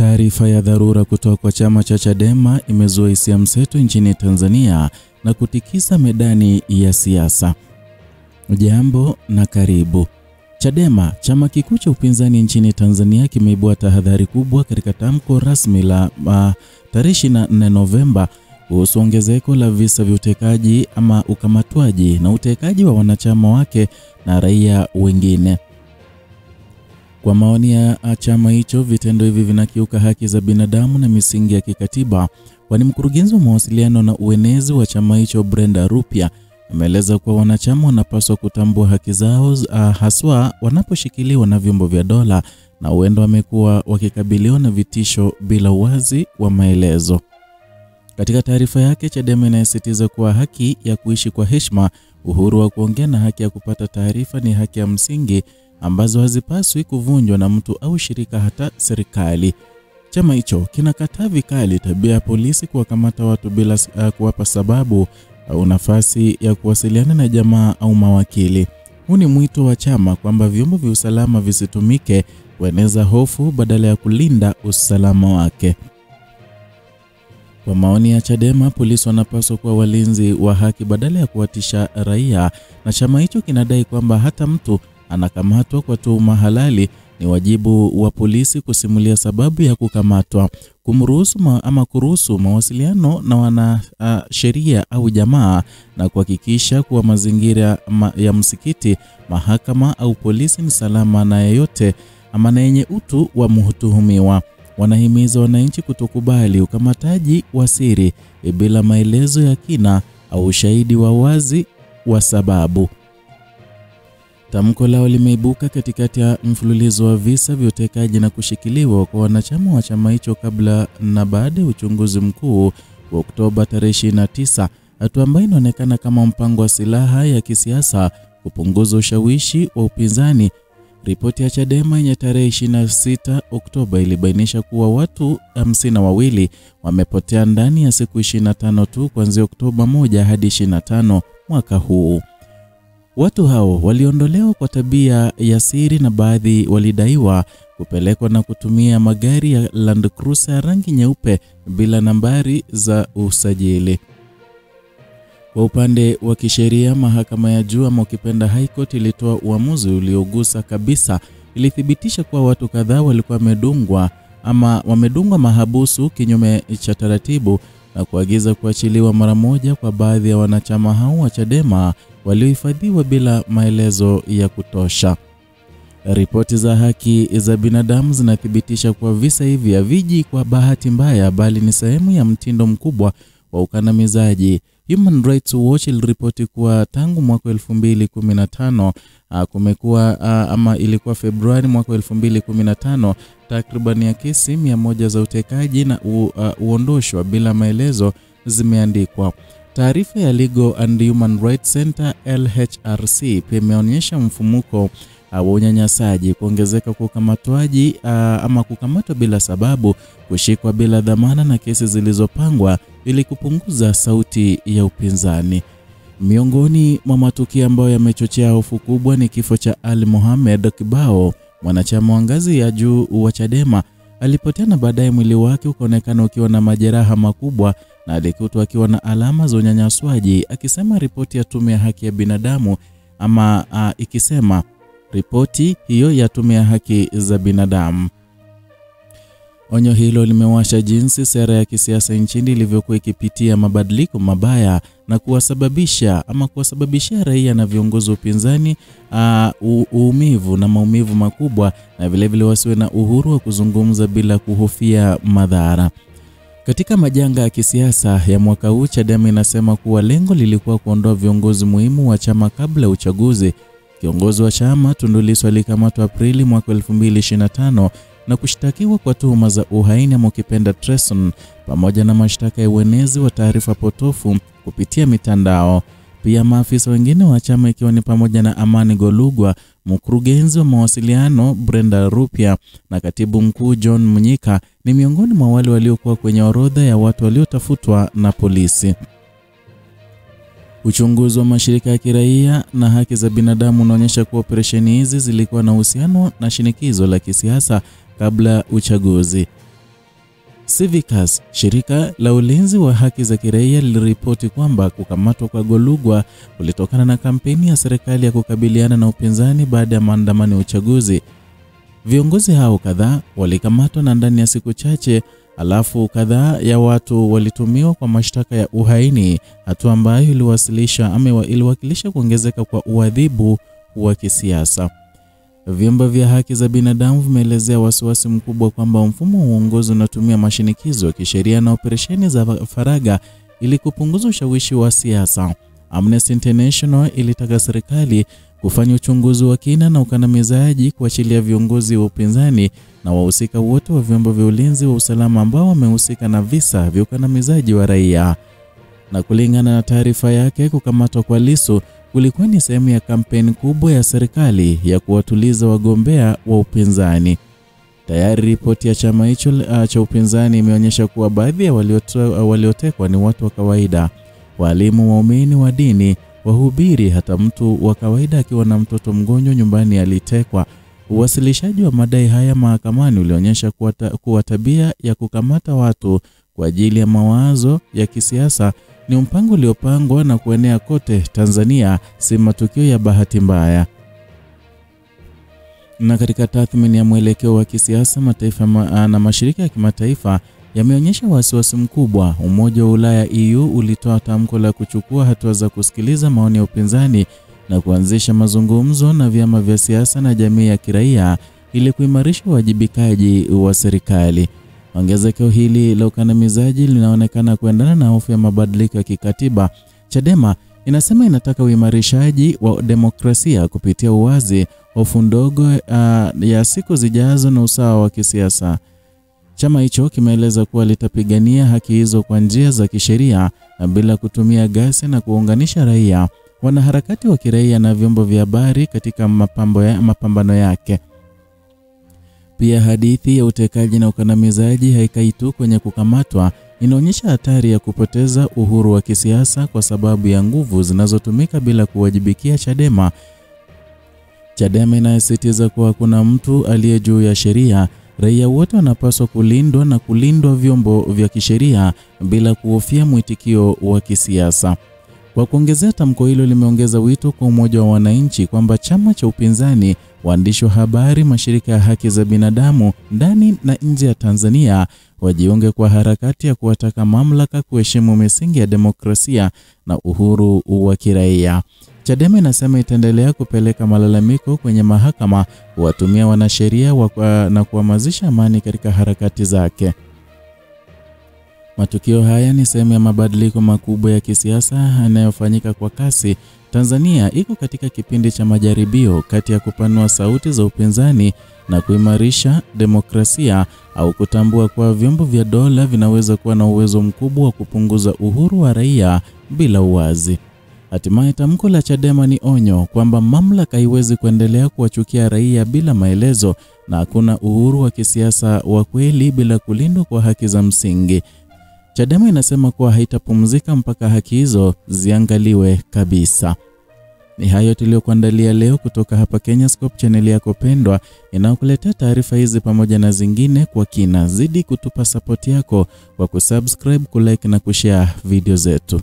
Taarifa ya dharura kutoka kwa chama cha Chadema imezua hisia mseto nchini Tanzania na kutikisa medani ya siasa. Jambo na karibu. Chadema, chama kikuu cha upinzani nchini Tanzania, kimeibua tahadhari kubwa katika tamko rasmi la tarehe 24 Novemba kuhusu ongezeko la visa vya utekaji ama ukamatwaji na utekaji wa wanachama wake na raia wengine. Kwa maoni ya chama hicho, vitendo hivi vinakiuka haki za binadamu na misingi ya kikatiba, kwani mkurugenzi wa mawasiliano na uenezi wa chama hicho Brenda Rupia ameeleza kuwa wanachama wanapaswa kutambua haki zao haswa wanaposhikiliwa na vyombo vya dola, na huenda wamekuwa wakikabiliwa na vitisho bila uwazi wa maelezo. Katika taarifa yake, Chadema inasisitiza kuwa haki ya kuishi kwa heshima, uhuru wa kuongea na haki ya kupata taarifa ni haki ya msingi ambazo hazipaswi kuvunjwa na mtu au shirika, hata serikali. Chama hicho kinakataa vikali tabia ya polisi kuwakamata watu bila kuwapa sababu au nafasi ya kuwasiliana na jamaa au mawakili. Huu ni mwito wa chama kwamba vyombo vya usalama visitumike kueneza hofu badala ya kulinda usalama wake. Kwa maoni ya Chadema, polisi wanapaswa kuwa walinzi wa haki badala ya kuwatisha raia, na chama hicho kinadai kwamba hata mtu anakamatwa kwa tuhuma halali, ni wajibu wa polisi kusimulia sababu ya kukamatwa, kuruhusu mawasiliano na wana sheria au jamaa, na kuhakikisha kuwa mazingira ya msikiti, mahakama au polisi ni salama na yeyote ama na yenye utu wa mtuhumiwa. Wanahimiza wananchi kutokubali ukamataji wa siri bila maelezo ya kina au ushahidi wa wazi wa sababu. Tamko lao limeibuka katikati ya mfululizo wa visa vya utekaji na kushikiliwa kwa wanachama wa chama hicho kabla na baada ya uchunguzi mkuu wa Oktoba tarehe 29, hatua ambayo inaonekana kama mpango wa silaha ya kisiasa kupunguza ushawishi wa upinzani. Ripoti ya Chadema yenye tarehe 26 Oktoba ilibainisha kuwa watu 52 wamepotea ndani ya siku 25 tu kuanzia Oktoba 1 hadi 25 mwaka huu. Watu hao waliondolewa kwa tabia ya siri na baadhi walidaiwa kupelekwa na kutumia magari ya Land Cruiser ya rangi nyeupe bila nambari za usajili. Kwa upande wa kisheria, mahakama ya juu ama ukipenda High Court ilitoa uamuzi uliogusa kabisa. Ilithibitisha kuwa watu kadhaa walikuwa wamedungwa mahabusu kinyume cha taratibu na kuagiza kuachiliwa mara moja kwa baadhi ya wanachama hao wa Chadema waliohifadhiwa bila maelezo ya kutosha. Ripoti za haki za binadamu zinathibitisha kuwa visa hivi haviji kwa bahati mbaya, bali ni sehemu ya mtindo mkubwa wa ukandamizaji. Human Rights Watch iliripoti kuwa tangu mwaka 2015 kumekuwa ama ilikuwa Februari mwaka 2015 takriban ya kesi 100 za utekaji na uondoshwa bila maelezo zimeandikwa. Taarifa ya Legal and Human Rights Center LHRC pia imeonyesha mfumuko wa unyanyasaji, kuongezeka kwa ukamatwaji ama kukamatwa bila sababu, kushikwa bila dhamana na kesi zilizopangwa ili kupunguza sauti ya upinzani. Miongoni mwa matukio ambayo yamechochea hofu kubwa ni kifo cha Ali Mohamed Kibao, mwanachama wa ngazi ya juu wa Chadema. Alipotea na baadaye mwili wake ukaonekana ukiwa na majeraha makubwa na alikutwa akiwa na alama za unyanyaswaji, akisema ripoti ya Tume ya Haki ya Binadamu ikisema ripoti hiyo ya Tume ya Haki za Binadamu. Onyo hilo limewasha jinsi sera ya kisiasa nchini ilivyokuwa ikipitia mabadiliko mabaya na kuwasababishia raia na viongozi wa upinzani uumivu na maumivu makubwa, na vilevile wasiwe na uhuru wa kuzungumza bila kuhofia madhara. Katika majanga ya kisiasa ya mwaka huu, Chadema inasema kuwa lengo lilikuwa kuondoa viongozi muhimu wa chama kabla ya uchaguzi. Kiongozi wa chama Tundu Lissu alikamatwa Aprili mwaka 2025 na kushtakiwa kwa tuhuma za uhaini ama ukipenda treason, pamoja na mashtaka ya uenezi wa taarifa potofu kupitia mitandao. Pia maafisa wengine wa chama ikiwa ni pamoja na Amani Golugwa, mkurugenzi wa mawasiliano Brenda Rupia na katibu mkuu John Mnyika ni miongoni mwa wale waliokuwa kwenye orodha ya watu waliotafutwa na polisi. Uchunguzi wa mashirika ya kiraia na haki za binadamu unaonyesha kuwa operesheni hizi zilikuwa na uhusiano na shinikizo la kisiasa kabla uchaguzi. Civicus, shirika la ulinzi wa haki za kiraia, liliripoti kwamba kukamatwa kwa Golugwa kulitokana na kampeni ya serikali ya kukabiliana na upinzani baada ya maandamano ya uchaguzi. Viongozi hao kadhaa walikamatwa na ndani ya siku chache alafu kadhaa ya watu walitumiwa kwa mashtaka ya uhaini, hatua ambayo iliwakilisha kuongezeka kwa uadhibu wa kisiasa. Vyombo vya haki za binadamu vimeelezea wasiwasi mkubwa kwamba mfumo wa uongozi unatumia mashinikizo ya kisheria na operesheni za faragha ili kupunguza ushawishi wa siasa. Amnesty International ilitaka serikali kufanya uchunguzi wa kina na ukandamizaji, kuachilia viongozi wa upinzani na wahusika wote wa vyombo vya ulinzi wa usalama ambao wamehusika na visa vya ukandamizaji wa raia. Na kulingana na taarifa yake, kukamatwa kwa Lissu kulikuwa ni sehemu ya kampeni kubwa ya serikali ya kuwatuliza wagombea wa upinzani. Tayari ripoti ya chama hicho cha upinzani imeonyesha kuwa baadhi ya waliotekwa ni watu wa kawaida, walimu, waumini wa dini, wahubiri, hata mtu wa kawaida akiwa na mtoto mgonjwa nyumbani alitekwa. Uwasilishaji wa madai haya mahakamani ulionyesha kuwa tabia ya kukamata watu kwa ajili ya mawazo ya kisiasa ni mpango uliopangwa na kuenea kote Tanzania, si matukio ya bahati mbaya. Na katika tathmini ya mwelekeo wa kisiasa, mataifa na mashirika ya kimataifa yameonyesha wasiwasi mkubwa. Umoja wa Ulaya EU ulitoa tamko la kuchukua hatua za kusikiliza maoni ya upinzani na kuanzisha mazungumzo na vyama vya siasa na jamii ya kiraia ili kuimarisha uwajibikaji wa serikali. Ongezeko hili la ukandamizaji linaonekana kuendana na hofu ya mabadiliko ya kikatiba. Chadema inasema inataka uimarishaji wa demokrasia kupitia uwazi, hofu ndogo ya siku zijazo na usawa wa kisiasa. Chama hicho kimeeleza kuwa litapigania haki hizo kwa njia za kisheria na bila kutumia ghasia na kuunganisha raia, wanaharakati wa kiraia na vyombo vya habari katika mapambano yake. Pia hadithi ya utekaji na ukandamizaji haikai tu kwenye kukamatwa, inaonyesha hatari ya kupoteza uhuru wa kisiasa kwa sababu ya nguvu zinazotumika bila kuwajibikia. Chadema inasisitiza kuwa hakuna mtu aliye juu ya sheria. Raia wote wanapaswa kulindwa na kulindwa vyombo vya kisheria bila kuhofia mwitikio wa kisiasa. Kwa kuongezea, tamko hilo limeongeza wito kwa umoja wa wananchi kwamba chama cha upinzani, waandishi wa habari, mashirika ya haki za binadamu ndani na nje ya Tanzania wajiunge kwa harakati ya kuwataka mamlaka kuheshimu misingi ya demokrasia na uhuru wa kiraia. Chadema inasema itaendelea kupeleka malalamiko kwenye mahakama, kuwatumia wanasheria na kuhamasisha amani katika harakati zake. Matukio haya ni sehemu ya mabadiliko makubwa ya kisiasa yanayofanyika kwa kasi. Tanzania iko katika kipindi cha majaribio kati ya kupanua sauti za upinzani na kuimarisha demokrasia, au kutambua kwa vyombo vya dola vinaweza kuwa na uwezo mkubwa wa kupunguza uhuru wa raia bila uwazi. Hatimaye tamko la Chadema ni onyo kwamba mamlaka haiwezi kuendelea kuwachukia raia bila maelezo, na hakuna uhuru wa kisiasa wa kweli bila kulindwa kwa haki za msingi. Chadema inasema kuwa haitapumzika mpaka haki hizo ziangaliwe kabisa. Ni hayo tuliyokuandalia leo kutoka hapa Kenyascope, channel yako pendwa inayokuletea taarifa hizi pamoja na zingine kwa kina. Zidi kutupa support yako kwa kusubscribe, kulike na kushare video zetu.